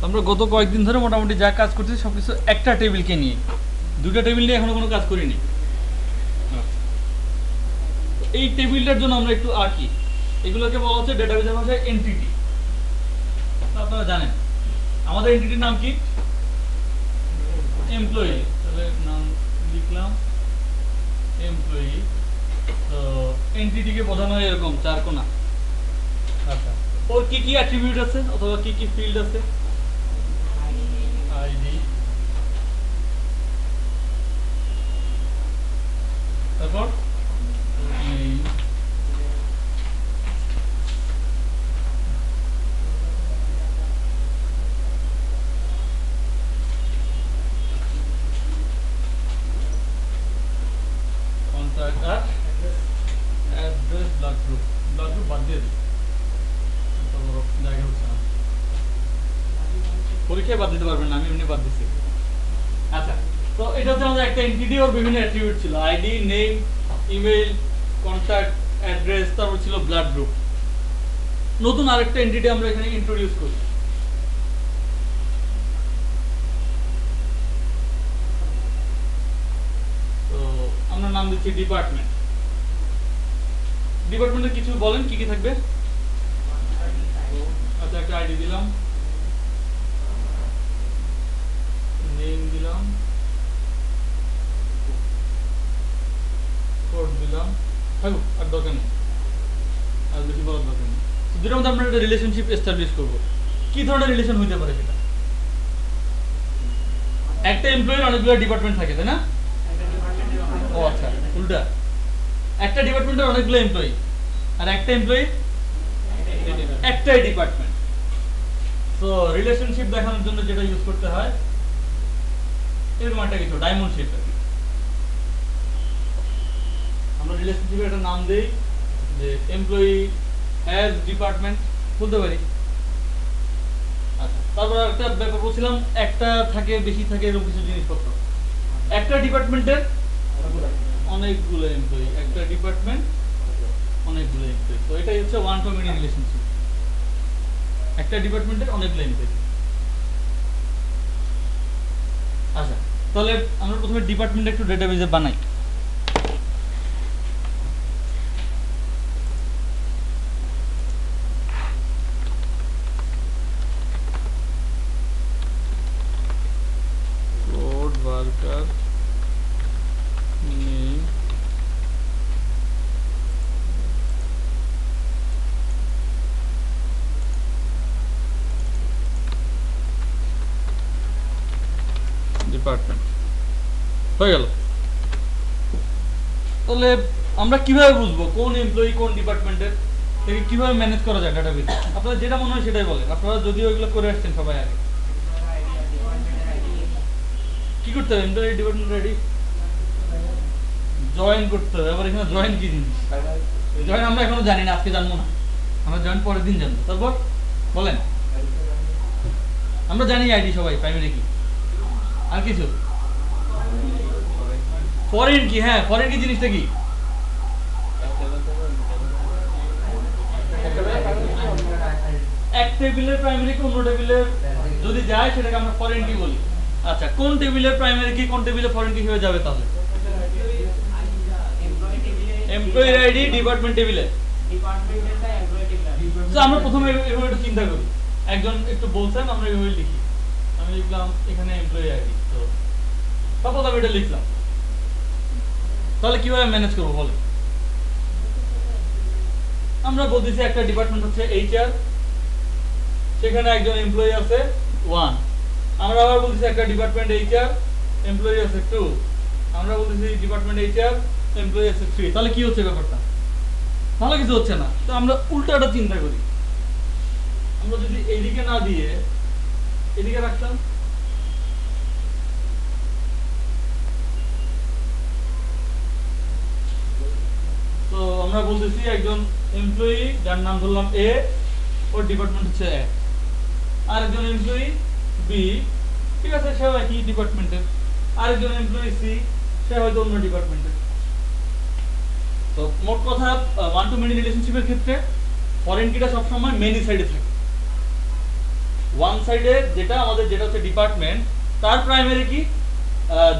আমরা গত কয়েকদিন ধরে মোটামুটি যা কাজ করতেছি সব কিছু একটা টেবিলকে নিয়ে, দুটো টেবিল নিয়ে এখনো কোনো কাজ করিনি। এই টেবিলটার জন্য আমরা একটু আঁকি, এগুলোকে বলা হচ্ছে ডেটাবেসের ভাষায় এন্টিটি। আপনারা জানেন আমাদের এন্টিটির নাম কি? এমপ্লয়ি। তাহলে নাম লিখলাম এমপ্লয়ি। তো এন্টিটিকে বোঝানো হয় এরকম চার কোণা। আচ্ছা, ওর কি কি অ্যাট্রিবিউট আছে অথবা কি কি ফিল্ড আছে? আইডি, তারপর নেম, কন্ট্যাক্ট আর address, blood group. Blood group বাদ দিয়ে দিই, জায়গা হচ্ছে না, পরীক্ষায় বাদ দিতে পারবেন না, আমি এমনি বাদ দিচ্ছি। আচ্ছা, তো এটা হচ্ছে আমাদের একটা এন্টিটি, ওর বিভিন্ন অ্যাট্রিবিউট ছিল, ID, name, email, contact, address, তারপর ছিল ব্লাড গ্রুপ। নতুন আরেকটা এন্টিটি আমরা এখানে ইন্ট্রোডিউস করি। তো আমরা নাম দিচ্ছি ডিপার্টমেন্ট। ডিপার্টমেন্টের কিছু বলেন কি কি থাকবে? আচ্ছা, একটা আইডি দিলাম, নেম দিলাম, কোড দিলাম, থাকুক, আর দরকার নেই, আর বেশি বলার দরকার নেই। দুটোর মধ্যে আমরা একটা রিলেশনশিপ এস্টাবলিশ করবো। কি ধরনের রিলেশন হইতে পারে সেটা? একটা এমপ্লয়ির অনেকগুলো ডিপার্টমেন্ট থাকে, তাই না? ও আচ্ছা, উল্টা, একটা ডিপার্টমেন্টের অনেকগুলো এমপ্লয়ি আর একটা এমপ্লয়ি একটাই ডিপার্টমেন্ট। তো রিলেশনশিপ দেখানোর জন্য যেটা ইউজ করতে হয় এরকম একটা কিছু, ডায়মন্ড শেপ। আমরা রিলেশনশিপের একটা নাম দেই যে এমপ্লয়ি অ্যাজ ডিপার্টমেন্ট বলতে পারি। আচ্ছা, তারপর একটা ব্যাপার বলছিলাম, একটা থাকে বেশি থাকে এরকম কিছু জিনিসপত্র। একটা ডিপার্টমেন্টের অনেকগুলো এমপ্লয়ি, একটা ডিপার্টমেন্ট অনেকগুলো এমপ্লয়ি। তো এটাই হচ্ছে ওয়ান টু মেনি রিলেশনশিপ, একটা ডিপার্টমেন্টের অনেকগুলো এমপ্লয়ি। আচ্ছা, তাহলে আমরা প্রথমে ডিপার্টমেন্ট একটু ডেটাবেজে বানাই। কোড ওয়ার্কার নেম, ডিপার্টমেন্ট হয়ে গেল। তাহলে আমরা কিভাবে বুঝবো কোন এমপ্লয়ি কোন ডিপার্টমেন্টের, থেকে কিভাবে ম্যানেজ করা যায় ডাটাবেস? আপনারা যেটা মনে হয় সেটাই বলেন, আপনারা যদিও এগুলো করে আসছেন সবাই আগে। কি করতে হবে? এমপ্লয়ি ডিপার্টমেন্ট আইডি জয়েন করতে হবে। আবার এখানে জয়েন কি জিনিস? জয়েন আমরা এখনো জানি না, আজকে জানবো না, আমরা জয়েন পরের দিন জানবো। তারপর বলেন, আমরা জানি আইডি সবাই, প্রাইমারি কি, আর কিছু? ফরেন কি? হ্যাঁ, ফরেন কি জিনিসটা কি? এক টেবিলের প্রাইমারি কি অন্য টেবিলের যদি যায় সেটাকে আমরা ফরেন কি বলি। আচ্ছা, কোন টেবিলের প্রাইমারি কি কোন টেবিলে ফরেন কি হয়ে যাবে? তাহলে এমপ্লয়ি আইডি ডিপার্টমেন্ট টেবিলে। তো আমরা প্রথমে এভাবে একটু চিন্তা করি, একজন একটু বলছেন, আমরা এভাবে লিখি। আমি লিখলাম এখানে এমপ্লয়ি আইডি, তো সাপোজ আমি এটা লিখলাম। তাহলে কিভাবে ম্যানেজ করবো বলে? আমরা বলতেছি একটা ডিপার্টমেন্ট হচ্ছে এইচআর, সেখানে একজন এমপ্লয়ি আছে 1। আমরা আবার বলতেছি একটা ডিপার্টমেন্ট এইচআর, এমপ্লয়ি আছে 2। আমরা বলতেছি ডিপার্টমেন্ট এইচআর, এমপ্লয়ি আছে 3। তাহলে কি হচ্ছে ব্যাপারটা? ভালো কিছু হচ্ছে না। তো আমরা উল্টাটা চিন্তা করি, আমরা যদি এইদিকে না দিয়ে এদিকে রাখতাম, তো আমরা বলতেছি একজন এমপ্লয়ি যার নাম ধরলাম এ, ওর ডিপার্টমেন্ট হচ্ছে এ, আর একজন এমপ্লয়ি বি, ঠিক আছে, সে একই ডিপার্টমেন্টের, আরেকজন এমপ্লয়ি সি, সে হয়তো অন্য ডিপার্টমেন্টের। তো মোট কথা ওয়ান টু মেনি রিলেশনশিপের ক্ষেত্রে ফরেন কিটা সবসময় মেনি সাইডে থাকে। ওয়ান সাইডে যেটা আমাদের যেটা হচ্ছে ডিপার্টমেন্ট, তার প্রাইমারি কি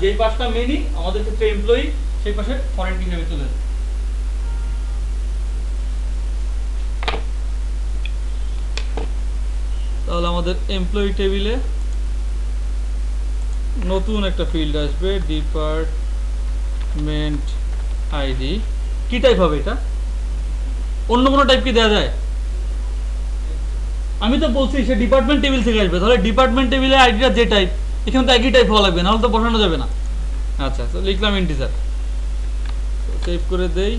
যেই পাশটা মেনি আমাদের ক্ষেত্রে এমপ্লয়ি, সেই পাশে ফরেন কি হিসেবে চলে যায়। তাহলে আমাদের এমপ্লয়ি টেবিলে নতুন একটা ফিল্ড আসবে, ডিপার্টমেন্ট আইডি। কি টাইপ হবে এটা? অন্য কোনো টাইপ কি দেওয়া যায়? আমি তো বলছি সে ডিপার্টমেন্ট টেবিল থেকে আসবে, তাহলে ডিপার্টমেন্ট টেবিলে আইডিটা যে টাইপ, এখানে তো একই টাইপ হওয়া লাগবে, নাহলে তো বসানো যাবে না। আচ্ছা, তো লিখলাম ইন্টিজার, সেভ করে দেই।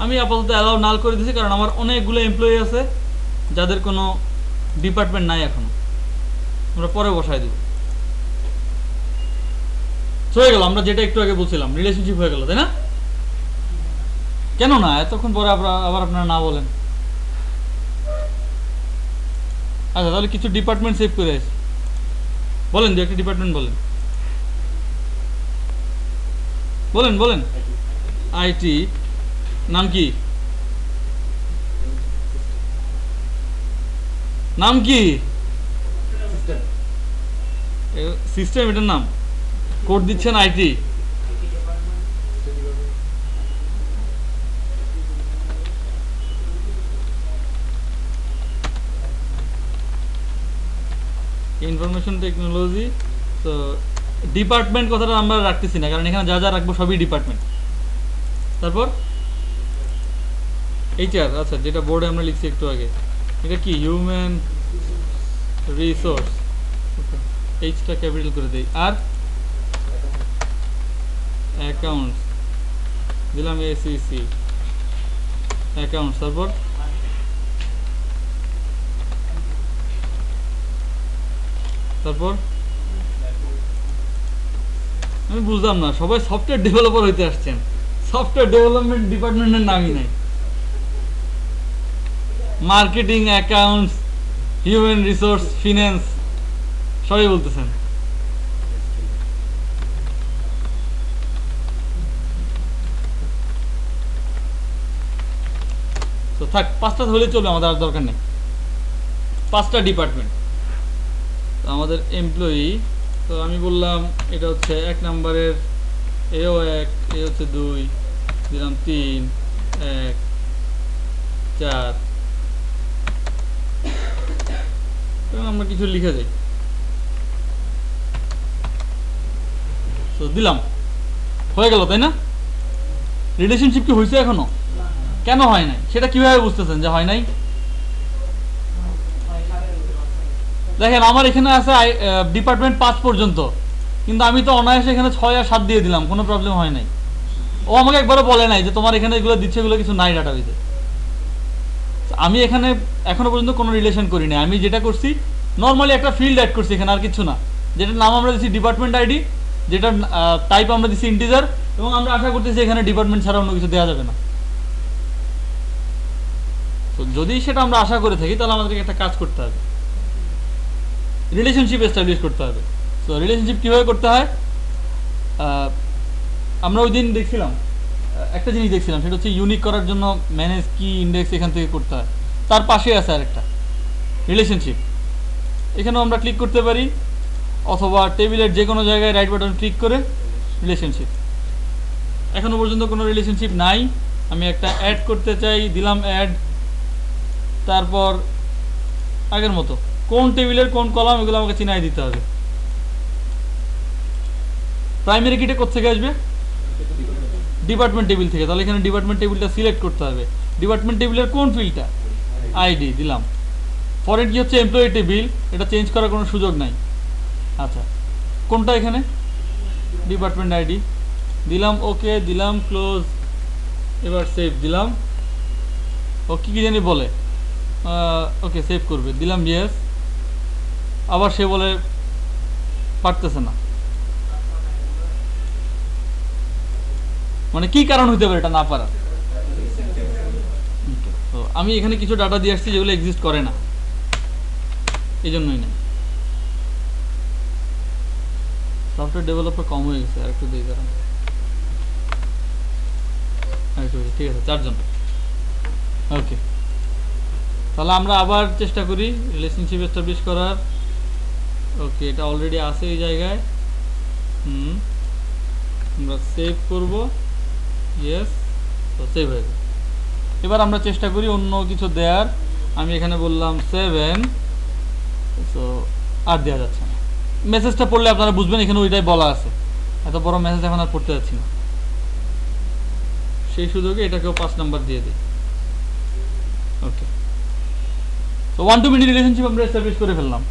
আমি আপাতত অ্যালাউ নাল করে দিয়েছি, কারণ আমার অনেকগুলো এমপ্লয়ি আছে যাদের কোনো ডিপার্টমেন্ট নাই এখনো, আমরা পরে বসাই দেব। হয়ে গেল, আমরা যেটা একটু আগে বলছিলাম, রিলেশনশিপ হয়ে গেল, তাই না? কেন না, এতক্ষণ পরে আবার আপনারা না বলেন। আচ্ছা, তাহলে কিছু ডিপার্টমেন্ট সেভ করে আসি। বলেন, দু একটা ডিপার্টমেন্ট বলেন, বলেন বলেন। আইটি, নাম কি? নাম কি? সিস্টেম, এটার নাম। কোড দিচ্ছেন আইটি। Information technology. তো ডিপার্টমেন্ট কথাটা আমরা রাখতেছি না, কারণ এখানে যা যা রাখবো সবই ডিপার্টমেন্ট। তারপর এইচআর, আচ্ছা, যেটা বোর্ডে আমরা লিখছি একটু আগে, এটা কি? Human resource. এইচটা ক্যাপিটাল করে দেই। আর অ্যাকাউন্টস দিলাম এসিসি, অ্যাকাউন্টস। তারপর তারপর আমি বুঝলাম না, সবাই সফটওয়্যার ডেভেলপার হইতে আসছেন, সফটওয়্যার ডেভেলপমেন্ট ডিপার্টমেন্টের নামই নাই। Marketing, accounts, human resource, finance সবই বলতেছেন। তো থাক, পাঁচটা হলে চলবে, আমাদের আর দরকার নেই। পাঁচটা ডিপার্টমেন্ট। তো আমাদের এমপ্লয়ি, তো আমি বললাম এটা হচ্ছে 1 নম্বরের, এও 1, এ হচ্ছে 2, দিলাম 3, 1, 4। আমরা কিছু লিখে যাই, তো দিলাম, হয়ে গেল, তাই না? রিলেশনশিপ কি হয়েছে এখনো? কেন হয় নাই সেটা কিভাবে বুঝতেছেন যে হয় নাই? দেখেন, আমার এখানে আছে ডিপার্টমেন্ট 5 পর্যন্ত, কিন্তু আমি তো অনায়াসে এখানে 6 আর 7 দিয়ে দিলাম, কোনো প্রবলেম হয় নাই। ও আমাকে একবারও বলে নাই যে তোমার এখানে এগুলো দিচ্ছে, এগুলো কিছু নাই ডাটাবেজে। আমি এখানে এখনো পর্যন্ত কোনো রিলেশন করি নাই। আমি যেটা করছি, নর্মালি একটা ফিল্ড অ্যাড করছি এখানে, আর কিছু না। যেটার নাম আমরা দিচ্ছি ডিপার্টমেন্ট আইডি, যেটার টাইপ আমরা দিচ্ছি ইন্টিজার, এবং আমরা আশা করতেছি এখানে ডিপার্টমেন্ট ছাড়া অন্য কিছু দেওয়া যাবে না। তো যদি সেটা আমরা আশা করে থাকি, তাহলে আমাদেরকে একটা কাজ করতে হবে, রিলেশনশিপ এস্টাবলিশ করতে হবে। তো রিলেশনশিপ কীভাবে করতে হয়? আমরা ওই দিন দেখছিলাম, একটা জিনিস দেখছিলাম, সেটা হচ্ছে ইউনিক করার জন্য ম্যানেজ কি ইন্ডেক্স এখান থেকে করতে হয়। তার পাশে আছে আরেকটা রিলেশনশিপ, এখানেও আমরা ক্লিক করতে পারি, অথবা টেবিলের যে কোনো জায়গায় রাইট বাটন ক্লিক করে রিলেশনশিপ। এখনও পর্যন্ত কোনো রিলেশনশিপ নাই, আমি একটা অ্যাড করতে চাই, দিলাম অ্যাড। তারপর আগের মতো কোন টেবিলের কোন কলাম, এগুলো আমাকে চিনাই দিতে হবে। প্রাইমারি কিটা কোথেকে আসবে? ডিপার্টমেন্ট টেবিল থেকে। তাহলে এখানে ডিপার্টমেন্ট টেবিলটা সিলেক্ট করতে হবে। ডিপার্টমেন্ট টেবিলের কোন ফিল্ডটা? আইডি দিলাম। ফরেন কি হচ্ছে এমপ্লয়ি টেবিল, এটা চেঞ্জ করার কোনো সুযোগ নাই। আচ্ছা, কোনটা এখানে? ডিপার্টমেন্ট আইডি দিলাম, ওকে দিলাম, ক্লোজ। এবার সেভ দিলাম। ও কি জানি বলে, ওকে সেভ করবে, দিলাম ইয়েস। আবার সে বলে পারতেছে না, মানে কি কারণ হইতে পারে এটা না পারার? তো আমি এখানে কিছু ডাটা দিয়ে আসছি যেগুলো এক্সিস্ট করে না, এই জন্যই না। সফটওয়্যার ডেভেলপার কম হয়ে গেছে, আর একটু দিয়ে দাঁড়ান, ঠিক আছে, 4 জন। ওকে, তাহলে আমরা আবার চেষ্টা করি রিলেশনশিপ এস্টাবলিশ করার। ওকে, এটা অলরেডি আছে এই জায়গায়। আমরা সেভ করব, ইয়েস, তো সেভ হয়ে গেল। এবার আমরা চেষ্টা করি অন্য কিছু দেওয়ার। আমি এখানে বললাম 7, তো আর দেওয়া যাচ্ছে না। মেসেজটা পড়লে আপনারা বুঝবেন এখানে ওইটাই বলা আছে, এত বড় মেসেজ এখন আর পড়তে যাচ্ছি না। সেই সুযোগে এটাকেও 5 নাম্বার দিয়ে দিই। ওকে, তো 1-2 মিনিট রিলেশনশিপ আমরা এস্টাবলিশ করে ফেললাম।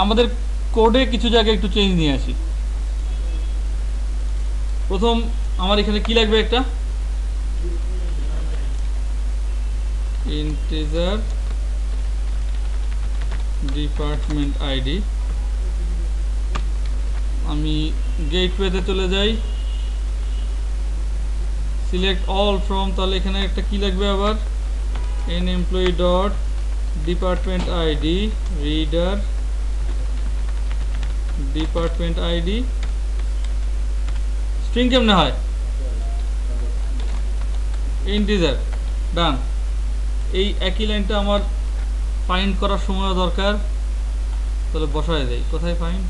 আমাদের কোডে কিছু জায়গায় একটু চেঞ্জ নিয়ে আসি। প্রথম আমার এখানে কি লাগবে, একটা ইন্টিজার ডিপার্টমেন্ট আইডি। আমি গেটওয়েতে চলে যাই, সিলেক্ট অল ফ্রম, তাহলে এখানে একটা কি লাগবে আবার, N employee dot department ID reader department ID string কেমনে হয়, ইন্টিজার। ডান। এই একই লাইনটা আমার ফাইন্ড করার সময় দরকার, তাহলে বসায় দেই। কোথায় ফাইন্ড,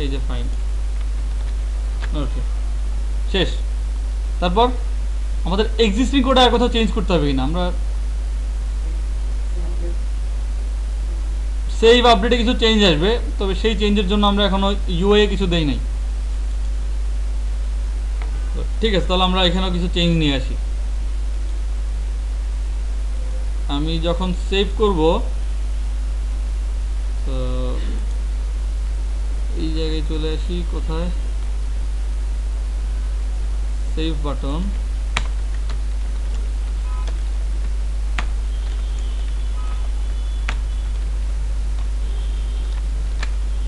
এই যে ফাইন্ড। ওকে, শেষ। তারপর আমাদের এক্সিস্টিং কোড আর কোথাও চেঞ্জ করতে হবে কিনা, আমরা সেভ আপডেটে কিছু চেঞ্জ আসবে, তবে সেই চেঞ্জের জন্য আমরা এখনো ইউআই কিছু দেই নাই। ঠিক আছে, তাহলে আমরা এখানেও কিছু চেঞ্জ নিয়ে আসি। আমি যখন সেভ করব, তো এই জায়গায় চলে আসি, কোথায় সেভ বাটন,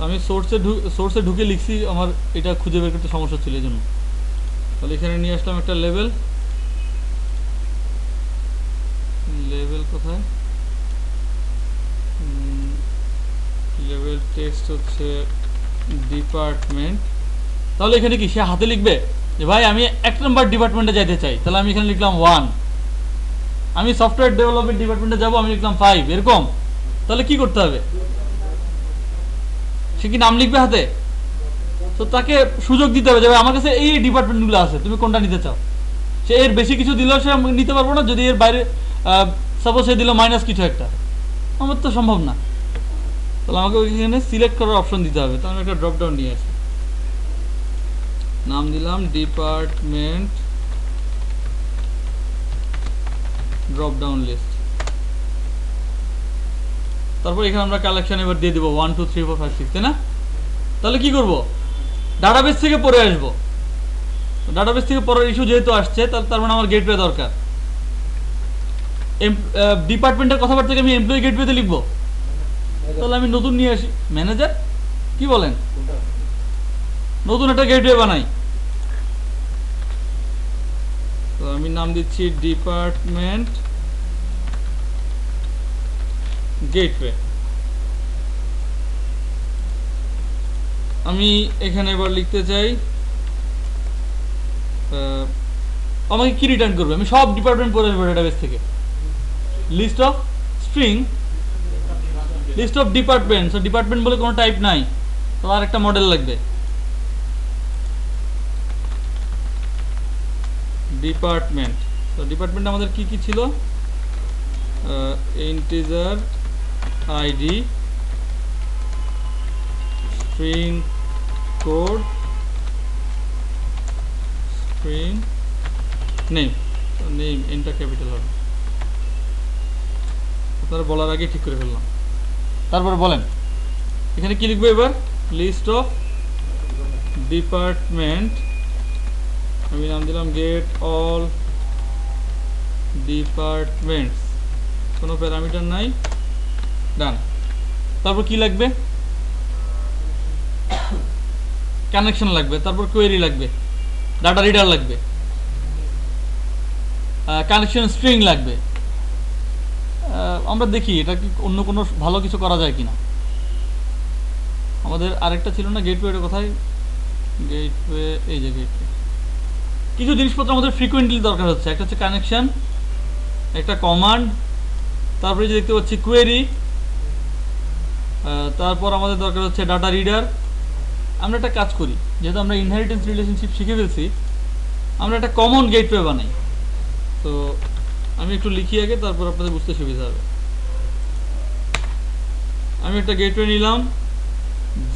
আমি সোর্সে ঢুকে লিখছি, আমার এটা খুঁজে বের করতে সমস্যা ছিল এই জন্য। তাহলে এখানে নিয়ে আসলাম একটা লেভেল, কোথায় লেভেল টেক্সট হচ্ছে ডিপার্টমেন্ট। তাহলে এখানে কি সে হাতে লিখবে যে ভাই আমি 1 নম্বর ডিপার্টমেন্টে যাইতে চাই, তাহলে আমি এখানে লিখলাম 1। আমি সফটওয়্যার ডেভেলপমেন্ট ডিপার্টমেন্টে যাব, আমি লিখলাম 5, এরকম। তাহলে কি করতে হবে, সে কি নাম লিখবে হাতে? তো তাকে সুযোগ দিতে হবে যে ভাই আমার কাছে এই ডিপার্টমেন্টগুলো আছে, তুমি কোনটা নিতে চাও। সে এর বেশি কিছু দিলেও সে নিতে পারবো না, যদি এর বাইরে সাপোজ সে দিল মাইনাস কিছু একটা, আমার তো সম্ভব না। তাহলে আমাকে ওইখানে সিলেক্ট করার অপশন দিতে হবে। তাহলে একটা ড্রপ ডাউন নিয়ে আসি, নাম দিলাম ডিপার্টমেন্ট ড্রপ ডাউন লিস্ট। তারপর এখানে আমরা কালেকশন এবার দিয়ে দিব 1 2 3 4 5 6, তাই না? তাহলে কি করব, ডাটাবেস থেকে পড়ে আসবো। ডাটাবেস থেকে পড়ার ইস্যু যেহেতু আসছে, তার মানে আমার গেটওয়ে দরকার। ডিপার্টমেন্টের কথাবার্তাকে আমি এমপ্লয়ি গেটওয়েতে লিখবো, তাহলে আমি নতুন নিয়ে আসি ম্যানেজার, কি বলেন, নতুন একটা গেটওয়ে বানাই। তো আমি নাম দিচ্ছি ডিপার্টমেন্ট গেটওয়ে। আমি এখানে এবার লিখতে চাই আমাকে কি রিটার্ন করবে, আমি সব ডিপার্টমেন্ট পড়ে আসবো ডেটাবেস থেকে। List of string, list of department. So department বলে কোনো টাইপ নাই, তো আর একটা মডেল লাগবে, ডিপার্টমেন্ট। তো ডিপার্টমেন্ট আমাদের কি কি ছিল, integer ID, string code, string name. Name এনটা ক্যাপিটাল হবে, আপনারা বলার আগে ঠিক করে ফেললাম। তারপরে বলেন এখানে কি লিখবো এবার, লিস্ট অফ ডিপার্টমেন্ট, আমি নাম দিলাম গেট অল ডিপার্টমেন্টস, কোনো প্যারামিটার নাই, ডান। তারপর কি লাগবে, কানেকশন লাগবে, তারপর কোয়েরি লাগবে, ডাটা রিডার লাগবে, কানেকশন স্ট্রিং লাগবে। আমরা দেখি এটা কি অন্য কোনো ভালো কিছু করা যায় কিনা। আমাদের আরেকটা ছিল না গেটওয়েটা, কোথায় গেটওয়ে, এই যে গেটওয়ে। কিছু জিনিসপত্র আমাদের ফ্রিকোয়েন্টলি দরকার হচ্ছে, একটা হচ্ছে কানেকশন, একটা কমান্ড, তারপরে যে দেখতে পাচ্ছি কোয়েরি, তারপর আমাদের দরকার হচ্ছে ডাটা রিডার। আমরা একটা কাজ করি, যেহেতু আমরা ইনহেরিটেন্স রিলেশনশিপ শিখে ফেলছি, আমরা একটা কমন গেটওয়ে বানাই। তো আমি একটু লিখি আগে, তারপর আপনাদের বুঝতে সুবিধা হবে। আমি একটা গেটওয়ে নিলাম,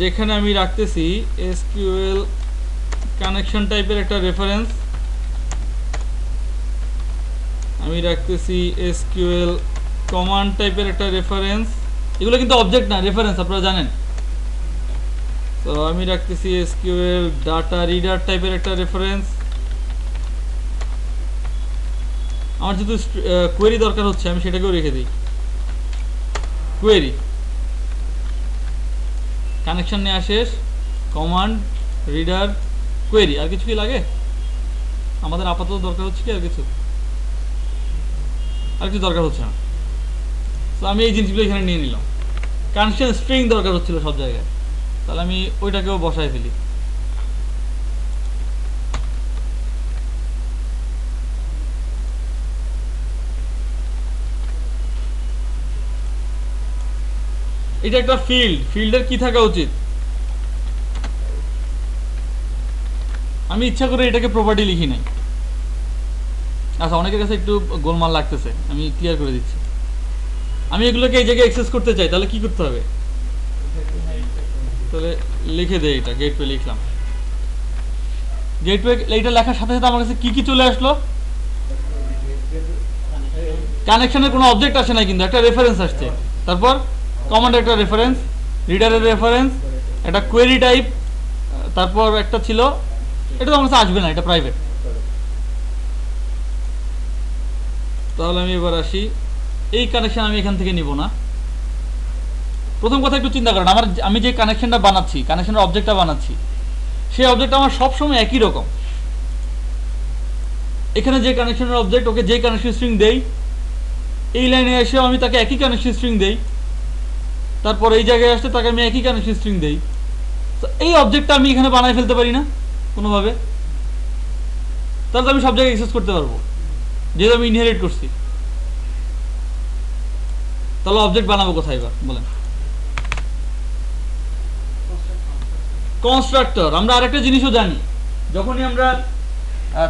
যেখানে আমি রাখতেছি এসকিউএল কানেকশন টাইপের একটা রেফারেন্স, আমি রাখতেছি এসকিউএল কমান্ড টাইপের একটা রেফারেন্স। এগুলো কিন্তু অবজেক্ট না, রেফারেন্স, আপনারা জানেন। তো আমি রাখতেছি এসকিউএল ডাটা রিডার টাইপের একটা রেফারেন্স। আমার যেহেতু কোয়েরি দরকার হচ্ছে, আমি সেটাকেও রেখে দিই। কোয়েরি কানেকশন নেওয়া শেষ, কমান্ড রিডার কোয়েরি। আর কিছু কি লাগে? আমাদের আপাতত দরকার হচ্ছে কি আর কিছু দরকার হচ্ছে না। তো আমি এই জিনিসগুলো এখানে নিয়ে নিলাম। কানেকশন স্ট্রিং দরকার হচ্ছিল সব জায়গায়, তাহলে আমি ওইটাকেও বসায় ফেলি। এটা একটা ফিল্ডের কি থাকা উচিত? আমি ইচ্ছা করে এটাকে প্রপার্টি লিখি নাই। আচ্ছা, অনেকের কাছে একটু গোলমাল লাগতেছে, আমি ক্লিয়ার করে দিচ্ছি। আমি এগুলোকে এই জায়গায় অ্যাক্সেস করতে চাই, তাহলে কি করতে হবে? তাহলে লিখে দেয়, এটা গেটওয়ে লিখলাম। গেটওয়ে এইটা লেখার সাথে সাথে আমার কাছে কি কি চলে আসলো? কানেকশনের কোনো অবজেক্ট আসে না, কিন্তু একটা রেফারেন্স আসছে। তারপর কমান্ডের একটা রেফারেন্স, রিডারের রেফারেন্স, একটা কোয়েরি টাইপ, তারপর একটা ছিল, এটা তো আমার কাছে আসবে না, এটা প্রাইভেট। তাহলে আমি এবার আসি, এই কানেকশন আমি এখান থেকে নিব না। প্রথম কথা একটু চিন্তা করেন, আমি যে কানেকশনটা বানাচ্ছি, কানেকশনের অবজেক্টটা বানাচ্ছি, সেই অবজেক্ট আমার সবসময় একই রকম। এখানে যে কানেকশনের অবজেক্ট, ওকে যে কানেকশন স্ট্রিং দেই, এই লাইনে এসেও আমি তাকে একই কানেকশন স্ট্রিং দেই, তারপর এই জায়গায় আসতে তাকে আমি একই কানেকশন স্ট্রিং দেই। তো এই অবজেক্টটা আমি এখানে বানায় ফেলতে পারি না কোনোভাবে? তাহলে তো আমি সব জায়গায় অ্যাক্সেস করতে পারবো, যেহেতু আমি ইনহেরিট করছি। তাহলে অবজেক্ট বানাবো কোথায় এবার বলেন? কনস্ট্রাক্টর। আমরা আরেকটা জিনিসও জানি, যখনই আমরা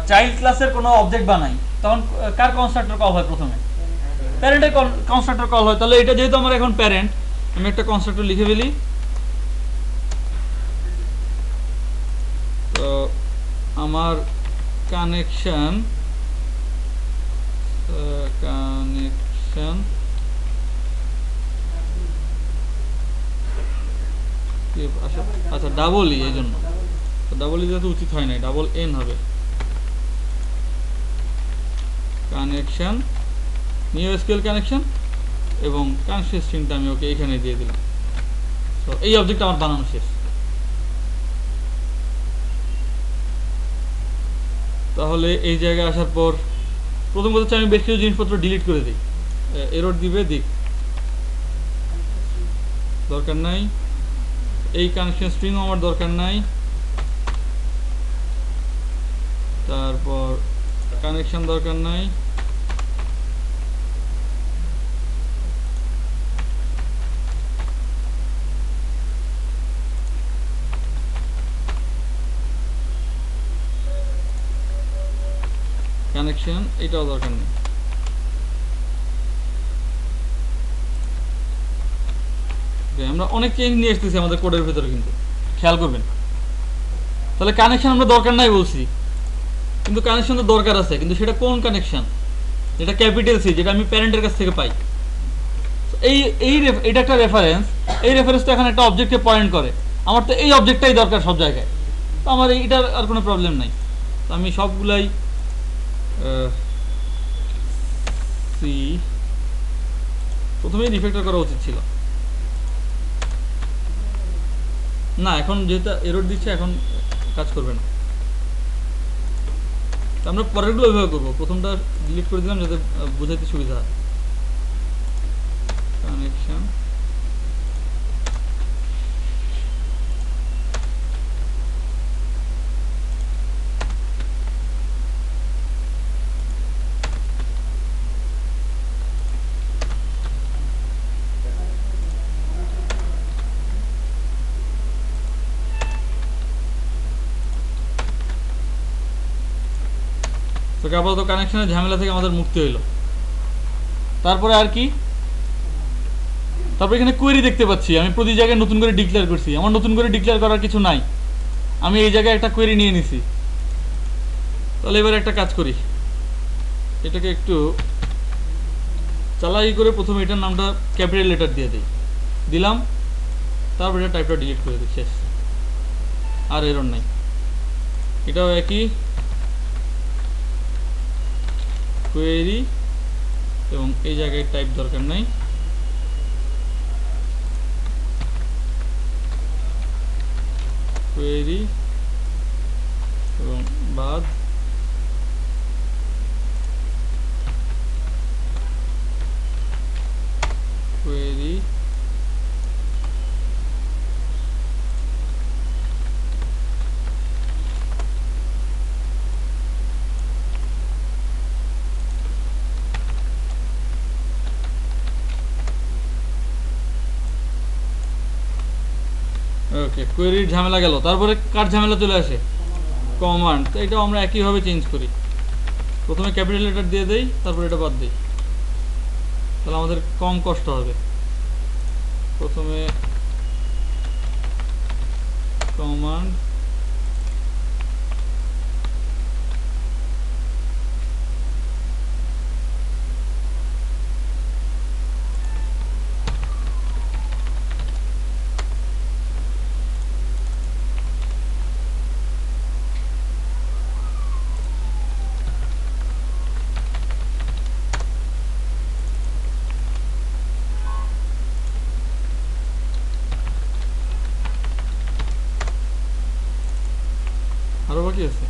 চাইল্ড ক্লাসের কোনো অবজেক্ট বানাই, তখন কার কনস্ট্রাক্টর কল হয়? প্রথমে প্যারেন্টের কনস্ট্রাক্টর কল হয়। তাহলে এটা যেহেতু আমার এখন প্যারেন্ট, আমি একটা কনস্ট্রাক্টর লিখে ফেলি। তো আমার কানেকশন আচ্ছা, ডাবল ই, এই জন্য ডাবল ই যেহেতু উচিত হয় না, ডাবল এন হবে। কানেকশন, নিউ এসকিউএল কানেকশন, এবং কানেকশন স্ট্রিংটা আমি ওকে এখানে দিয়ে দিলাম। তো এই অবজেক্ট আমার বানানো শেষ। তাহলে এই জায়গায় আসার পর প্রথম কথা হচ্ছে আমি বেশ কিছু জিনিসপত্র ডিলিট করে দিই। এরর দিবে, দিক, দরকার নাই। এই কানেকশন স্ট্রিংও আমার দরকার নাই। তারপর কানেকশন দরকার নাই। কানেকশন এটাও দরকার নেই। আমরা অনেক চেঞ্জ নিয়ে আসতেছি আমাদের কোডের ভেতরে, কিন্তু খেয়াল করবেন। তাহলে কানেকশন আমরা দরকার নাই বলছি, কিন্তু কানেকশন তো দরকার আছে, কিন্তু সেটা কোন কানেকশন? যেটা ক্যাপিটাল সি, যেটা আমি প্যারেন্টের কাছ থেকে পাই। এটা একটা রেফারেন্স, এই রেফারেন্সটা এখানে একটা অবজেক্টে পয়েন্ট করে। আমার তো এই অবজেক্টটাই দরকার সব জায়গায়, তো আমার এইটার আর কোনো প্রবলেম নাই। তো আমি সবগুলাই সি প্রথমেই রিফ্যাক্টর করা উচিত ছিল না, এখন যেটা এরর দিচ্ছে এখন কাজ করবে না। আমরা পরেরগুলো ওইভাবে করবো, প্রথমটা ডিলিট করে দিলাম যাতে বোঝাইতে সুবিধা হয়। কানেকশন, আপাতত কানেকশনের ঝামেলা থেকে আমাদের মুক্তি হইলো। তারপরে আর কি, তারপর এখানে কোয়েরি দেখতে পাচ্ছি, আমি প্রতি জায়গায় নতুন করে ডিক্লেয়ার করছি। আমার নতুন করে ডিক্লেয়ার করার কিছু নাই, আমি এই জায়গায় একটা কোয়েরি নিয়ে নিছি। তাহলে এবার একটা কাজ করি, এটাকে একটু চালাই করে প্রথমে এটার নামটা ক্যাপিটাল লেটার দিয়ে দিই, দিলাম। তারপর এটা টাইপটা ডিলিট করে দিই, শেষ। আর এরর নাই। এটাও একই কোয়েরি, এবং এই জায়গায় টাইপ দরকার নাই। কোয়েরি এবং বাদ কোয়েরি ওকে, কোয়েরির ঝামেলা গেল। তারপরে কার ঝামেলা চলে আসে? কমান্ড। তো এটাও আমরা একইভাবে চেঞ্জ করি, প্রথমে ক্যাপিটাল লেটার দিয়ে দেই, তারপর এটা বাদ দিই, তাহলে আমাদের কম কষ্ট হবে। প্রথমে কমান্ড, আরো বাকি আছে,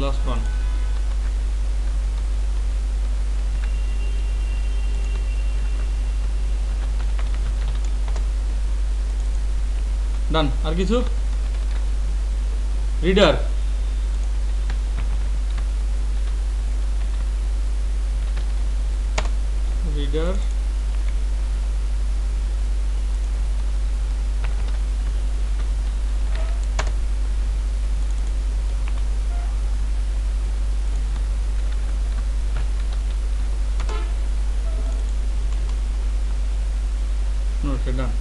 লাস্ট ওয়ান। ডান। আর কিছু? রিডার, রিডার ডান।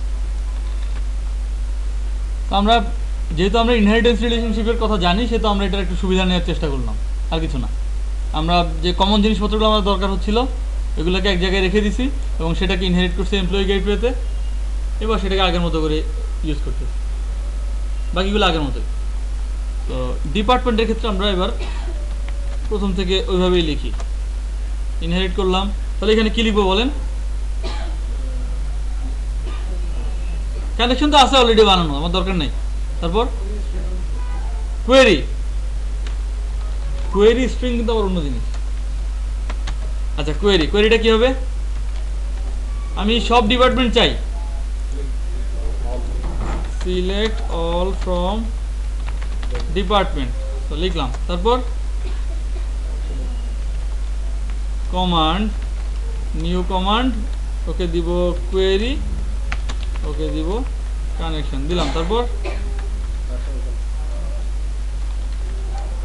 আমরা যেহেতু আমরা ইনহেরিটেন্স রিলেশনশিপের কথা জানি, সেহেতু আমরা এটার একটু সুবিধা নেওয়ার চেষ্টা করলাম, আর কিছু না। আমরা যে কমন জিনিসপত্রগুলো আমাদের দরকার হচ্ছিল এগুলোকে এক জায়গায় রেখে দিছি, এবং সেটাকে ইনহেরিট করছে এমপ্লয়ি গেটওয়েতে। এবার সেটাকে আগের মতো করে ইউজ করতেছি, বাকিগুলো আগের মতোই। তো ডিপার্টমেন্টের ক্ষেত্রে আমরা এবার প্রথম থেকে ওইভাবেই লিখি, ইনহেরিট করলাম। তাহলে এখানে কী লিখবো বলেন? কানেকশন তো আছে অলরেডি বানানো, আমার দরকার নেই। তারপর কোয়েরি, কোয়েরি স্ট্রিং কিন্তু আবার অন্য জিনিস। আচ্ছা, কোয়েরি, কোয়েরিটা কি হবে? আমি সব ডিপার্টমেন্ট চাই, সিলেক্ট অল ফ্রম ডিপার্টমেন্ট, তো লিখলাম। তারপর কমান্ড, নিউ কমান্ড, ওকে দিব কোয়েরি, ওকে দিব কানেকশন, দিলাম। তারপর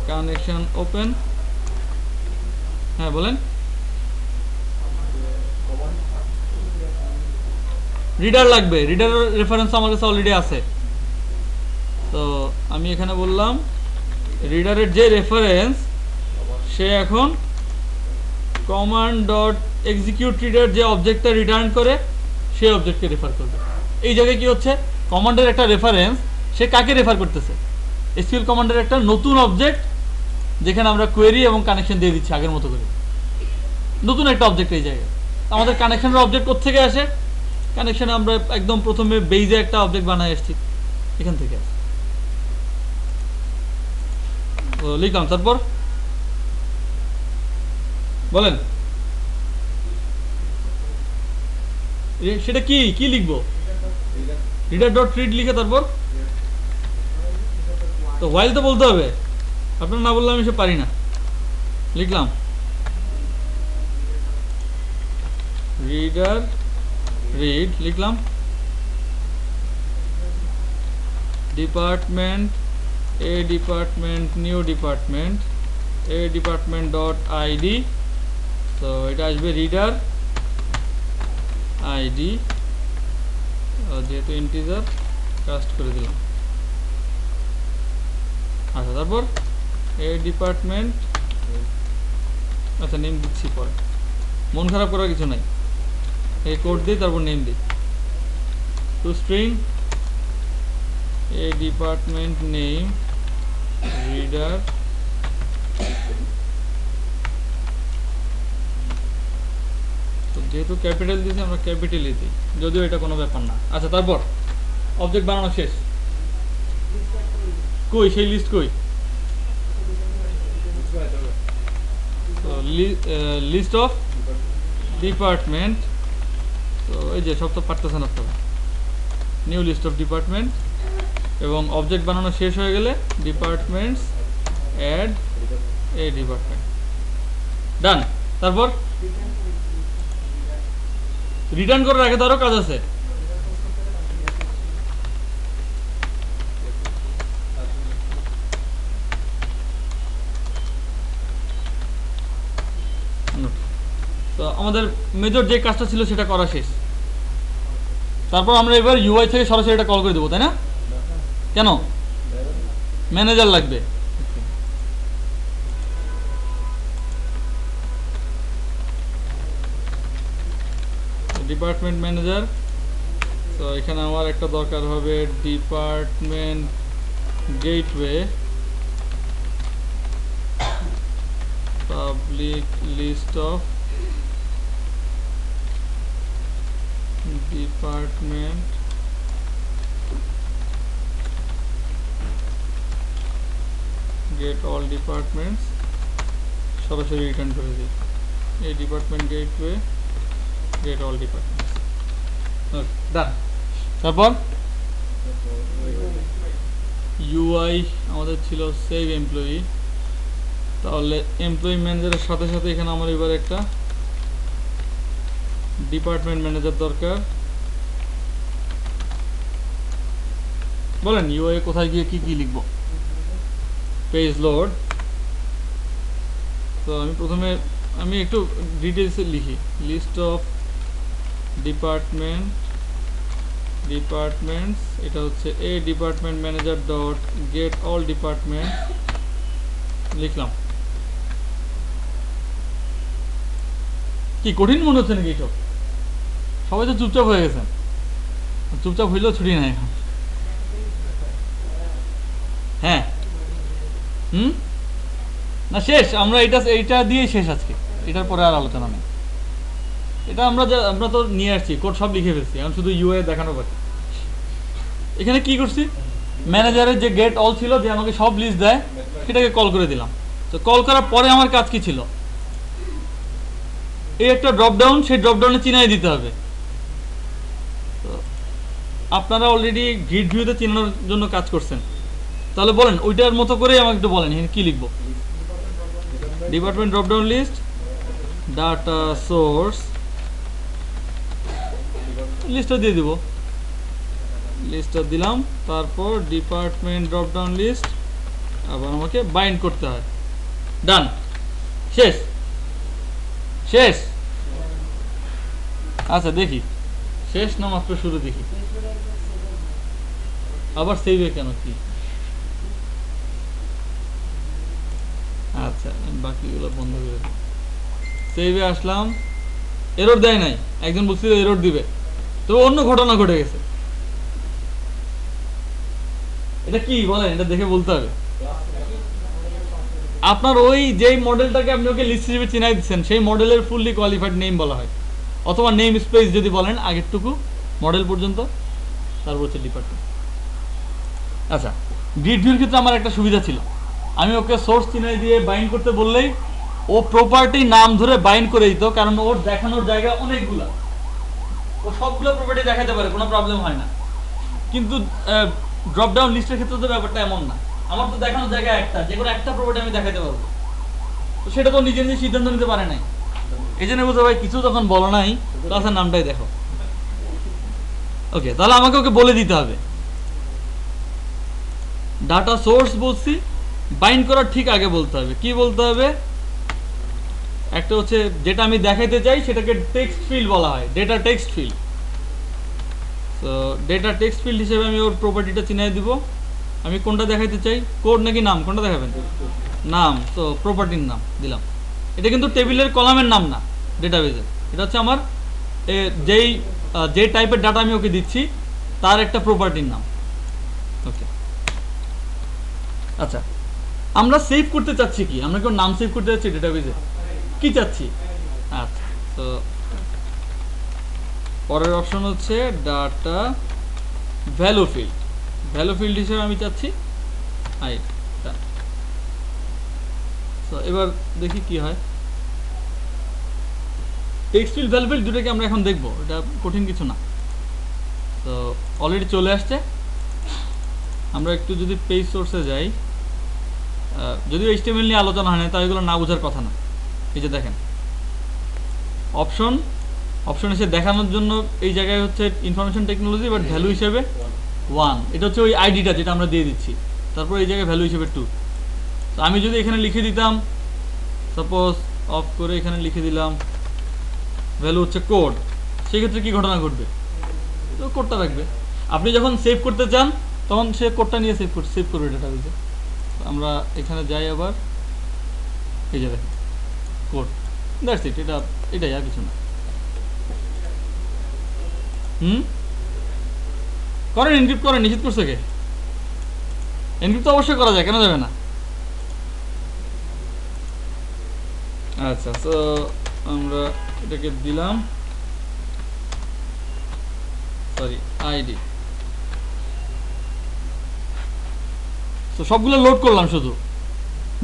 কানেকশন ওপেন। হ্যাঁ বলেন। রিডার লাগবে, রিডার রেফারেন্স আমার কাছে অলরেডি আছে। তো আমি এখানে বললাম রিডারের যে রেফারেন্স, সে এখন কমান্ড ডট এক্সিকিউট রিডার যে অবজেক্টটা রিটার্ন করে সেই অবজেক্টকে রেফার করবে। এই জায়গায় কি হচ্ছে, কমান্ডের একটা রেফারেন্স, সে কাকে রেফার করতেছে? এসকিউএল কমান্ডের একটা নতুন অবজেক্ট, যেখানে আমরা কোয়েরি এবং কানেকশন দিয়ে দিচ্ছি আগের মতো করে, নতুন একটা অবজেক্ট। এই জায়গায় আমাদের কানেকশনের অবজেক্ট কোত্থেকে আসে? কানেকশনে আমরা একদম প্রথমে বেইজে একটা অবজেক্ট বানায় আসছি, এখান থেকে আসে। লিখলাম, তারপর বলেন সেটা কি কি লিখবো? রিডার ডট রিড লিখে তারপর তো হোয়াইল তো বলতে হবে, আপনার না বললে আমি সে পারি না। লিখলাম রিডার রিড, লিখলাম ডিপার্টমেন্ট, এ ডিপার্টমেন্ট, নিউ ডিপার্টমেন্ট, এ ডিপার্টমেন্ট ডট আইডি, তো এটা আসবে রিডার আইডি, যেহেতু ইন্টিজার কাস্ট করে দিলাম। আচ্ছা, তারপর এ ডিপার্টমেন্ট, আচ্ছা নেম দিচ্ছি পরে, মন খারাপ করার কিছু নাই, এই কোড দিই তারপর নেম দিই। টু স্ট্রিং এ ডিপার্টমেন্ট নেম রিডার, তো যেহেতু ক্যাপিটাল দিয়েছি আমরা ক্যাপিটালই দিই, যদিও এটা কোনো ব্যাপার না। আচ্ছা, তারপর অবজেক্ট বানানো শেষ, কই সেই লিস্ট কই? তো লিস্ট অফ ডিপার্টমেন্ট, তো এই যে সব তো পারতেছেন আপনারা, নিউ লিস্ট অফ ডিপার্টমেন্ট, এবং অবজেক্ট বানানো শেষ হয়ে গেলে ডিপার্টমেন্টস অ্যাড এ ডিপার্টমেন্ট, ডান। তারপর রিটার্ন করার আগে তারও কাজ আছে। তো আমাদের মেজর যে কাজটা ছিল সেটা করা শেষ। তারপর আমরা এবার ইউআই থেকে সরাসরি এটা কল করে দেবো, তাই না? কেন? ম্যানেজার লাগবে। ডিপার্টমেন্ট ম্যানেজার, তো এখানে আমার একটা দরকার হবে department gateway public list of department get all departments, সরাসরি রিটার্ন করে দিই এই department gateway get all departments, done. তারপর ইউআই আমাদের ছিল সেভ এমপ্লয়ি, তাহলে এমপ্লয়ি ম্যানেজারের সাথে সাথে এখানে আমার এবার একটা ডিপার্টমেন্ট ম্যানেজার দরকার। বলেন ইউআই কোথায় গিয়ে কি কি লিখব? পেজ লোড, তো আমি প্রথমে একটু ডিটেলসে লিখি, লিস্ট অফ ডিপার্টমেন্টস, এটা হচ্ছে এ department manager dot get all department, লিখলাম। কি কঠিন মনে হচ্ছে নাকি এইসব? সবাই তো চুপচাপ হয়ে গেছেন, চুপচাপ হইলেও ছুটি নাই এখন। হ্যাঁ, না শেষ, আমরা এইটা দিয়েই শেষ আজকে, এটার পরে আর আলোচনা নেই। এটা আমরা তো নিয়ে আসছি, কোড সব লিখে ফেলছি, এখন শুধু ইউআই দেখানো বাকি। এখানে কি করছি, ম্যানেজারের যে গেট অল ছিল, যে আমাকে সব লিস্ট দেয়, সেটাকে কল করে দিলাম। তো কল করার পরে আমার কাজ কি ছিল, এই একটা ড্রপডাউন, সেই ড্রপডাউনে চিনাই দিতে হবে। তো আপনারা অলরেডি গ্রিড ভিউতে চিনানোর জন্য কাজ করছেন, তাহলে বলেন ওইটার মতো করে আমাকে একটু বলেন এখানে কি লিখবো। Department dropdown list, data source, লিস্টটা দিয়ে দিব, লিস্টটা দিলাম। তারপর ডিপার্টমেন্ট ড্রপডাউন লিস্ট, আবার আমাকে বাইন্ড করতে হয়, ডান। শেষ শেষ। আচ্ছা দেখি শেষ না মাত্র শুরু, দেখি আবার সেভে কেন কি? আচ্ছা বাকিগুলো বন্ধ করে দিই, সেভে আসলাম, এরর দেয় নাই, একজন বলছিল এরর দিবে, তো অন্য ঘটনা ঘটে গেছে। এটা কি বলেন, এটা দেখে বলতে হবে। আপনার ওই যেই মডেলটাকে আপনি ওকে লিস্ট হিসেবে চিনাই দিচ্ছেন, সেই মডেলের ফুললি কোয়ালিফাইড নেম বলা হয়, অথবা নেম স্পেস যদি বলেন আগেরটুকু মডেল পর্যন্ত, তারপর হচ্ছে ডিপার্টমেন্ট। আচ্ছা, গ্রিড ভিউর ক্ষেত্রে আমার একটা সুবিধা ছিল, আমি ওকে সোর্স চিনাই দিয়ে বাইন্ড করতে বললেই ও প্রপার্টি নাম ধরে বাইন্ড করে দিত, কারণ ওর দেখানোর জায়গা অনেকগুলা, ও সবগুলো প্রপার্টি দেখাতে পারে, কোনো প্রবলেম হয় না। কিন্তু ড্রপডাউন লিস্টের ক্ষেত্রে তো ব্যাপারটা এমন না, আমার তো দেখানোর জায়গা একটা, যে কোনো একটা প্রপার্টি আমি দেখাতে পারবো, তো সেটা তো নিজে নিজে সিদ্ধান্ত নিতে পারে নাই। এই জন্য বুঝতে ভাই কিছু তখন বলো নাই, ক্লাসের নামটাই দেখো। ওকে, তাহলে আমাকে ওকে বলে দিতে হবে ডাটা সোর্স বলছি, বাইন্ড করার ঠিক আগে বলতে হবে, কি বলতে হবে, একটা হচ্ছে যেটা আমি দেখাইতে চাই সেটাকে টেক্সট ফিল্ড বলা হয়, ডেটা টেক্সট ফিল্ড। তো ডেটা টেক্সট ফিল্ড হিসেবে আমি ওর প্রপার্টিটা চিনাই দিব। আমি কোনটা দেখাইতে চাই, কোড নাকি নাম, কোনটা দেখাবেন? নাম। তো প্রপার্টির নাম দিলাম। এটা কিন্তু টেবিলের কলামের নাম না, ডেটাবেজের। এটা হচ্ছে আমার যে টাইপের ডাটা আমি ওকে দিচ্ছি তার একটা প্রপার্টির নাম। ওকে, আচ্ছা আমরা সেভ করতে চাচ্ছি কি, আমরা কেউ নাম সেভ করতে চাচ্ছি ডেটাবেজে, কি চাচ্ছি? আচ্ছা, তো পরের অপশন হচ্ছে data value field. Value field হিসেবে আমি চাচ্ছি আইটা। তো এবার দেখি কি হয়। টেক্সট ফিল্ড, ভ্যালু ফিল্ড দুটোকে আমরা এখন দেখবো, এটা কঠিন কিছু না। তো অলরেডি চলে আসছে। আমরা একটু যদি পেজ সোর্সে যাই, যদিও HTML নিয়ে আলোচনা হয় না, তাই এগুলো না বোঝার কথা না। এই যে দেখেন অপশন এসে দেখানোর জন্য এই জায়গায় হচ্ছে ইনফরমেশন টেকনোলজি, বাট ভ্যালু হিসেবে 1। এটা হচ্ছে ওই আইডিটা যেটা আমরা দিয়ে দিচ্ছি। তারপর এই জায়গায় ভ্যালু হিসেবে 2। তো আমি যদি এখানে লিখে দিতাম, সাপোজ অফ করে এখানে লিখে দিলাম ভ্যালু হচ্ছে কোড, সেক্ষেত্রে কি ঘটনা ঘটবে? তো কোডটা রাখবে। আপনি যখন সেভ করতে চান তখন সে কোডটা নিয়ে সেভ করবে ডেটাবেজে। আমরা এখানে যাই আবার, এই যে দেখেন কোড, দ্যাটস ইট। এটাই, আর কিছু না। করেন, এনক্রিপ্ট করেন, নিশ্চিত করছে কে? এনক্রিপ্ট তো অবশ্যই করা যায়, কেন যাবে না? আচ্ছা, তো আমরা এটাকে দিলাম সরি আইডি। তো সবগুলো লোড করলাম শুধু,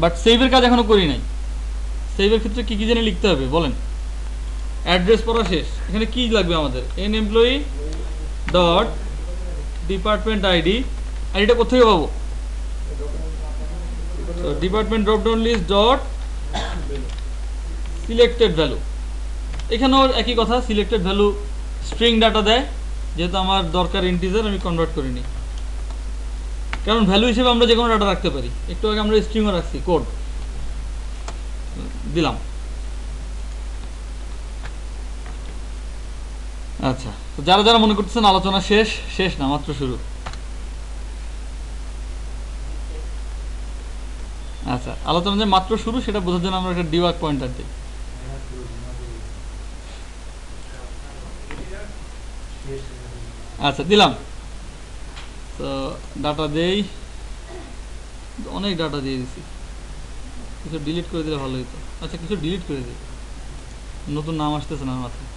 বাট সেভের কাজ এখনো করি নাই। সেভের ক্ষেত্রে কি কি জানি লিখতে হবে বলেন? অ্যাড্রেস পড়া শেষ। এখানে কি লাগবে আমাদের? এন এমপ্লয়ি ডট ডিপার্টমেন্ট আইডি। আইডিটা কোথেকে পাবো? তো department drop down list dot selected value. এখানেও একই কথা, সিলেক্টেড ভ্যালু স্ট্রিং ডাটা দেয়, যেহেতু আমার দরকার ইন্টিজার আমি কনভার্ট করিনি, কারণ ভ্যালু হিসেবে আমরা যে কোনো ডাটা রাখতে পারি। একটু আগে আমরা স্ট্রিংও রাখছি, কোড দিলাম। আচ্ছা, তো যারা যারা মনে করতেছেন আলোচনা শেষ না, মাত্র শুরু। আচ্ছা, আলোচনা যে মাত্র শুরু সেটা বোঝার জন্য আমরা একটা ডিবাগ পয়েন্টার দিই। আচ্ছা, দিলাম। তো ডাটা দেই, অনেক ডাটা দিয়ে দিছি, কিছু ডিলিট করে দিলে ভালো হতো। আচ্ছা, কিছু ডিলিট করে দিই, নতুন নাম আসতেছে না মাথায়।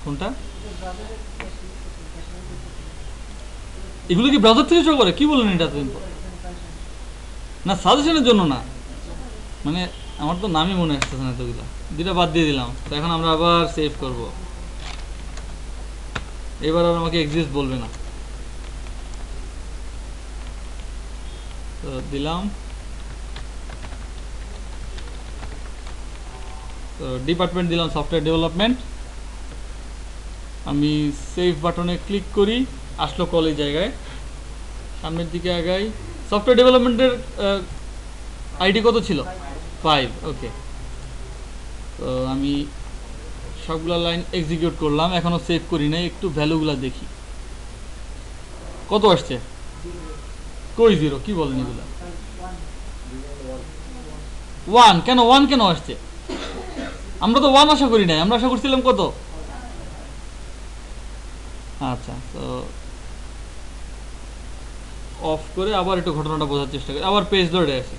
কোনটা? এগুলো কি ব্রাউজার থেকে শো করে? কি বললেন এটা? না, সাজেশনের জন্য না, মানে আমার তো নামই মনে আসতেছে না এতগুলো, দুটা বাদ দিয়ে দিলাম। তো এখন আমরা আবার সেভ করব, এবার আর আমাকে এক্সিস্ট বলবে না। তো দিলাম, তো ডিপার্টমেন্ট দিলাম সফটওয়্যার ডেভেলপমেন্ট। আমি সেভ বাটনে ক্লিক করি, আসলো কল এই জায়গায়, সামনের দিকে আগাই। সফটওয়্যার ডেভেলপমেন্টের আইডি কত ছিল? 5। ওকে, তো আমি সবগুলো লাইন এক্সিকিউট করলাম, এখনও সেভ করি নাই। একটু ভ্যালুগুলো দেখি কত আসছে। কই 0? কি বলেন এগুলো? 1 কেন? 1 কেন আসছে? আমরা তো 1 আশা করি নাই, আমরা আশা করছিলাম কত? আচ্ছা, তো অফ করে আবার একটু ঘটনাটা বোঝার চেষ্টা করি, আবার পেজ ধরে আসি।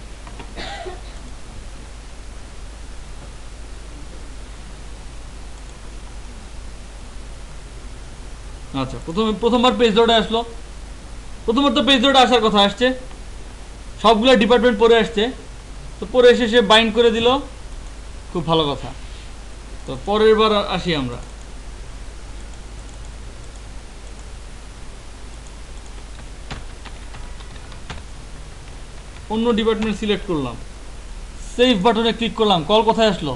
আচ্ছা, প্রথমবার পেজ ধরে আসলো। প্রথমবার তো পেজ ধরে আসার কথা আসছে, সবগুলো ডিপার্টমেন্ট পরে আসছে। তো পরে এসে সে বাইন্ড করে দিল, খুব ভালো কথা। তো পরের বার আসি আমরা। অন্য ডিপার্টমেন্ট সিলেক্ট করলাম, সেভ বাটনে ক্লিক করলাম, কল কোথায় আসলো?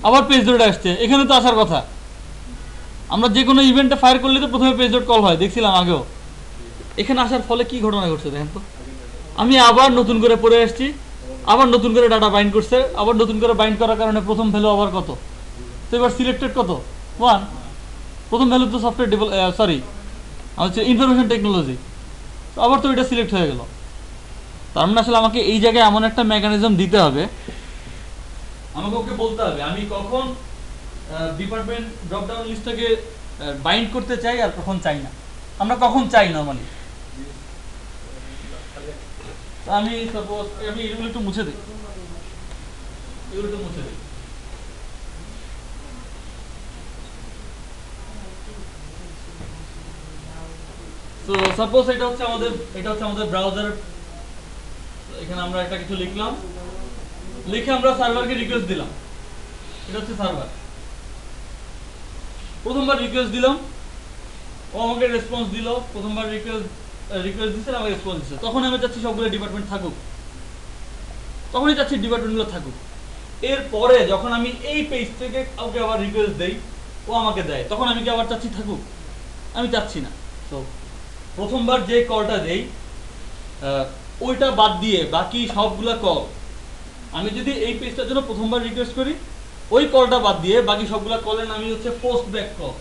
আবার পেজ ধরে আসছে। এখানে তো আসার কথা। আমরা যে কোনো ইভেন্টে ফায়ার করলে তো প্রথমে পেজ ডট কল হয়, দেখছিলাম আগেও। এখানে আসার ফলে কি ঘটনা ঘটছে দেখেন তো, আমি আবার নতুন করে পড়ে আসছি, আবার নতুন করে ডাটা বাইন্ড করছে, আবার নতুন করে বাইন্ড করার কারণে প্রথম ভ্যালু আবার কত, তো এবার সিলেক্টেড কত 1, প্রথম ভ্যালু তো সফটওয়্যার সরি হচ্ছে ইনফরমেশন টেকনোলজি, তো আবার তো এটা সিলেক্ট হয়ে গেল। তার মানে আসলে আমাকে এই জায়গায় এমন একটা মেকানিজম দিতে হবে, আমাকে ওকে বলতে হবে আমি কখন ডিপার্টমেন্ট ড্রপ ডাউন লিস্টটাকে বাইন্ড করতে চাই আর কখন চাই না। আমরা কখন চাই নরমালি, আমি সাপোজ আমি এগুলো একটু মুছে দিই, এগুলো একটু মুছে দিই। তো সাপোজ এটা হচ্ছে আমাদের ব্রাউজার, এখানে আমরা একটা কিছু লিখলাম, লিখে আমরা সার্ভারকে রিকোয়েস্ট দিলাম, এটা হচ্ছে সার্ভার। প্রথমবার রিকোয়েস্ট দিলাম, ও আমাকে রেসপন্স দিল, প্রথমবার রিকোয়েস্ট দিচ্ছে, আমাকে রেসপন্স দিচ্ছে, তখন আমি চাচ্ছি সবগুলো ডিপার্টমেন্ট থাকুক, তখনই চাচ্ছি ডিপার্টমেন্টগুলো থাকুক। এরপরে যখন আমি এই পেজ থেকে কাউকে আবার রিকোয়েস্ট দেই, ও আমাকে দেয়, তখন আমি কি আবার চাচ্ছি থাকুক? আমি চাচ্ছি না। তো প্রথমবার যে কলটা দেই ওইটা বাদ দিয়ে বাকি সবগুলা কল, আমি যদি এই পেজটার জন্য প্রথমবার রিকোয়েস্ট করি, ওই কলটা বাদ দিয়ে বাকি সবগুলা কলের নামই হচ্ছে post back call.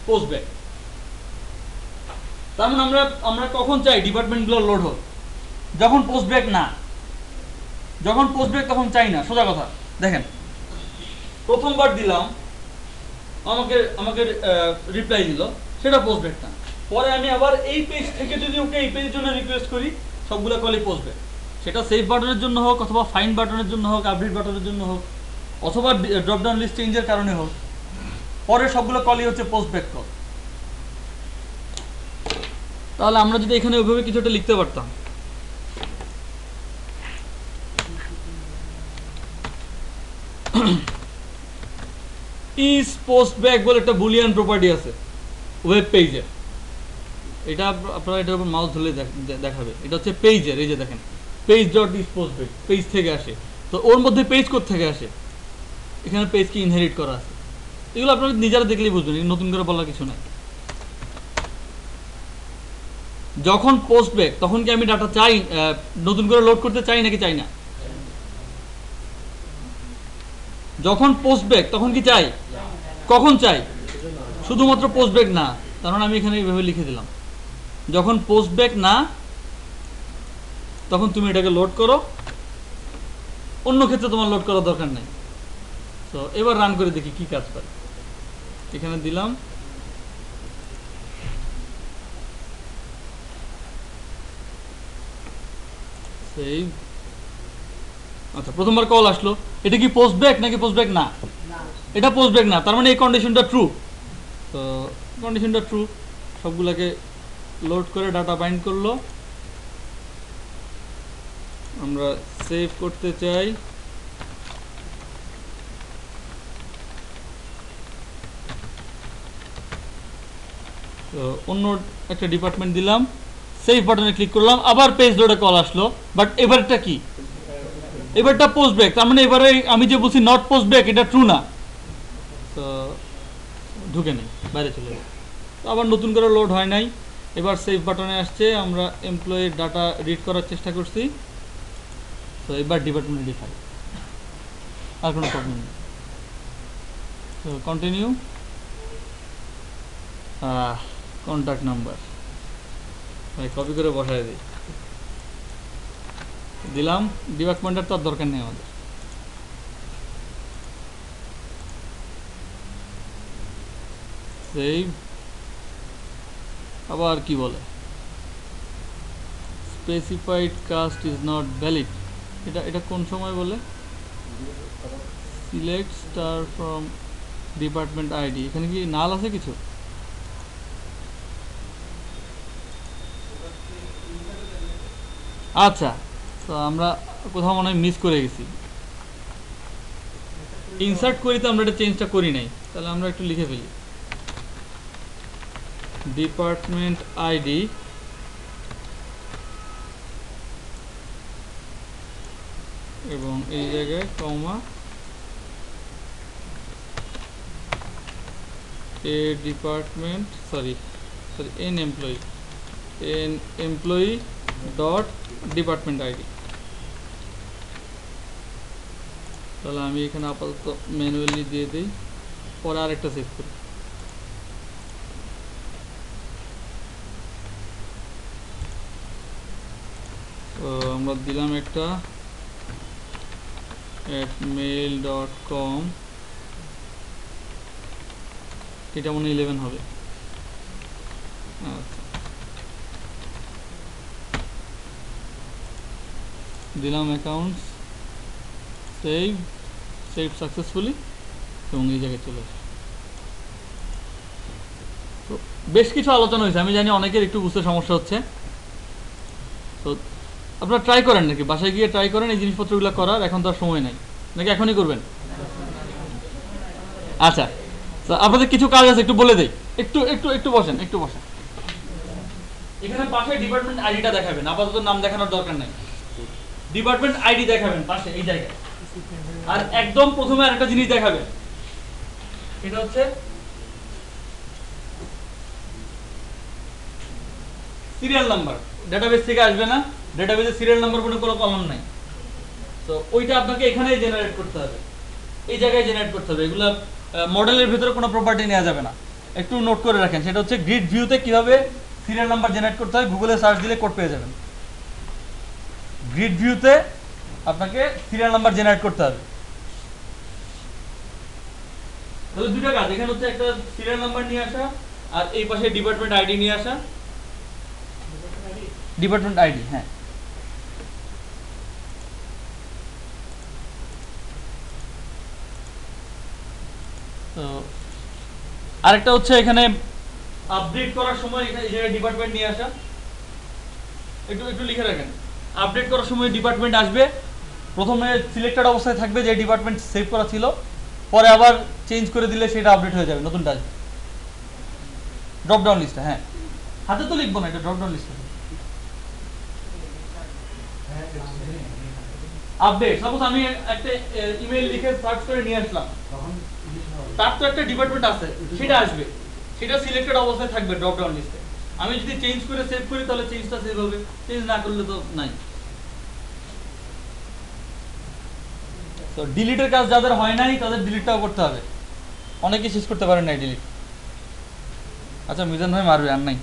Post back তার মানে আমরা কখন চাই ডিপার্টমেন্টগুলো লোড হোক? যখন পোস্ট ব্যাক না, যখন পোস্ট ব্যাক তখন চাই না। সোজা কথা দেখেন, প্রথমবার দিলাম, আমাকে রিপ্লাই দিল, সেটা পোস্ট ব্যাক না। পরে আমি আবার এই পেজ থেকে যদি ওকে এই পেজের জন্য রিকোয়েস্ট করি, সবগুলো কলই পোস্ট ব্যাক। সেটা সেভ বাটনের জন্য হোক, অথবা ফাইন্ড বাটনের জন্য হোক, আপডেট বাটনের জন্য হোক, অথবা ড্রপ ডাউন লিস্ট চেঞ্জের কারণে হোক, পরে সবগুলো কলই হচ্ছে পোস্ট ব্যাক কল। তাহলে আমরা যদি এখানে ওইভাবে কিছু একটা লিখতে পারতাম, ইজ পোস্ট ব্যাক বলে একটা বুলিয়ান প্রপার্টি আছে ওয়েব পেজে, এটা আপনারা এটার উপর মাউস ধরলে দেখাবে, এটা হচ্ছে পেজের। এই যে দেখেন page dot is post back, page থেকে আসে। তো ওর মধ্যে পেজ কোড থেকে আসে, এখানে পেজ কি ইনহেরিট করা আছে, এগুলো আপনারা নিজেরা দেখলেই বুঝবেন, নতুন করে বলার কিছু নাই। যখন পোস্ট ব্যাক তখন কি আমি ডাটা চাই, নতুন করে লোড করতে চাই নাকি চাই না? যখন পোস্ট ব্যাক তখন কি চাই? কখন চাই? শুধুমাত্র পোস্ট ব্যাক না, কারণ আমি এখানে এইভাবে লিখে দিলাম, যখন পোস্ট ব্যাক না তখন তুমি এটাকে লোড করো, অন্য ক্ষেত্রে তোমার লোড করার দরকার নেই। তো এবার রান করে দেখি কি কাজ করে। এখানে দিলাম, সেই আচ্ছা প্রথমবার কল আসলো, এটা কি পোস্ট ব্যাক নাকি পোস্ট ব্যাক না? এটা পোস্ট ব্যাক না, তার মানে এই কন্ডিশনটা ট্রু। তো কন্ডিশনটা ট্রু, সবগুলোকে লোড করে ডাটা বাইন্ড করলো। আমরা সেভ করতে চাই, তো অন্য একটা ডিপার্টমেন্ট দিলাম, সেভ বাটনে ক্লিক করলাম, আবার পেজ লোডে কল আসলো, বাট এবারটা কি? এবারটা পোস্ট ব্যাক, তার মানে এবারে আমি যে বলছি নট পোস্ট ব্যাক, এটা ট্রু না। তো ঢুকে নেই, বাইরে চলে গেল, তো আবার নতুন করে লোড হয় নাই। এবার সেভ বাটনে আসছে, আমরা এমপ্লয়ির ডাটা রিড করার চেষ্টা করছি, তো এবার ডিপার্টমেন্ট ডিফাই, আর কোনো প্রবলেম নেই। তো কন্টিনিউ, কন্ট্যাক্ট নাম্বার কপি করে বসায় দিই, দিলাম। ডিপার্টমেন্টের তো আর দরকার নেই আমাদের, সেভ। আবার কি বলে, specified cast is not valid, এটা কোন সময় বলে? Select star from department ID, এখানে কি নাল আছে কিছু? আচ্ছা, তো আমরা কোথাও মনে হয় মিস করে গেছি, ইনসার্ট করি তো আমরা এটা চেঞ্জটা করি নাই, তাহলে আমরা একটু লিখে ফেলি, ডিপার্টমেন্ট আইডি এবং এই জায়গায় কমা এ department sorry an employee dot department ID. তাহলে আমি এখানে আপাতত ম্যানুয়ালি দিয়ে দিই, পরে আরেকটা সেভ করি। তো আমরা দিলাম একটা @mail.com, এটা মনে 11 হবে। আচ্ছা, দিলাম অ্যাকাউন্টস, সেভ সাকসেসফুলি, এবং এই জায়গায় চলে আসে। তো বেশ কিছু আলোচনা হয়েছে, আমি জানি অনেকের একটু বুঝতে সমস্যা হচ্ছে। তো আপনারা ট্রাই করেন নাকি, বাসায় গিয়ে ট্রাই করেন এই জিনিসপত্রগুলো করার, এখন তো আর সময় নাই, নাকি এখনই করবেন? আচ্ছা, তো আপনাদের কিছু কাজ আছে, একটু বলে দেই। একটু একটু একটু বসেন, একটু বসেন। এখানে পাশে ডিপার্টমেন্ট আইডিটা দেখাবেন, আপাতত নাম দেখানোর দরকার নাই। ডিপার্টমেন্ট আইডি দেখাবেন পাশে এই জায়গায়। আর একদম প্রথমে আরেকটা জিনিস দেখাবেন, এটা হচ্ছে সিরিয়াল নাম্বার। ডেটাবেস থেকে আসবে না, ডেটাবেসে সিরিয়াল নাম্বার কোনো কলম নাই। তো ওইটা আপনাকে এখানে জেনারেট করতে হবে, এই জায়গায় জেনারেট করতে হবে। এগুলা মডেলের ভিতরে কোনো প্রপার্টি নেওয়া যাবে না, একটু নোট করে রাখেন। সেটা হচ্ছে গ্রিড ভিউতে কিভাবে সিরিয়াল নাম্বার জেনারেট করতে হয়, গুগলে সার্চ দিলে কোড পেয়ে যাবেন। গ্রিড ভিউতে আপনাকে সিরিয়াল নাম্বার জেনারেট করতে হবে। তাহলে দুটো কাজ, এখানে হচ্ছে একটা সিরিয়াল নাম্বার নিয়ে আসা, আর এই পাশে ডিপার্টমেন্ট আইডি নিয়ে আসা। ডিপার্টমেন্ট আইডি, হ্যাঁ। তো আরেকটা হচ্ছে এখানে আপডেট করার সময় এখানে এই জায়গায় ডিপার্টমেন্ট নিয়ে আসা, একটু একটু লিখে রাখেন। আপডেট করার সময় ডিপার্টমেন্ট আসবে, প্রথমে সিলেক্টেড অবস্থায় থাকবে যে ডিপার্টমেন্ট সেভ করা ছিল, পরে আবার চেঞ্জ করে দিলে সেটা আপডেট হয়ে যাবে, নতুনটা আসবে। ড্রপ ডাউন লিস্টে, হ্যাঁ, হাতে তো লিখবো না, এটা ড্রপ ডাউন লিস্টে আপডেট। সাপোজ আমি একটা ইমেল লিখে সার্চ করে নিয়ে আসলাম, তার তো একটা ডিপার্টমেন্ট আছে, সেটা আসবে, সেটা সিলেক্টেড অবস্থায় থাকবে ড্রপ ডাউন লিস্টে। আমি যদি চেঞ্জ করে সেভ করি তাহলে চেঞ্জটা সেভ হবে, চেঞ্জ না করলে তো নাই। তো ডিলিটের কাজ যাদের হয় নাই তাদের ডিলিটটাও করতে হবে, অনেকে শেষ করতে পারেন নাই ডিলিট। আচ্ছা, মিজান ভাই মারবে, আর নাই।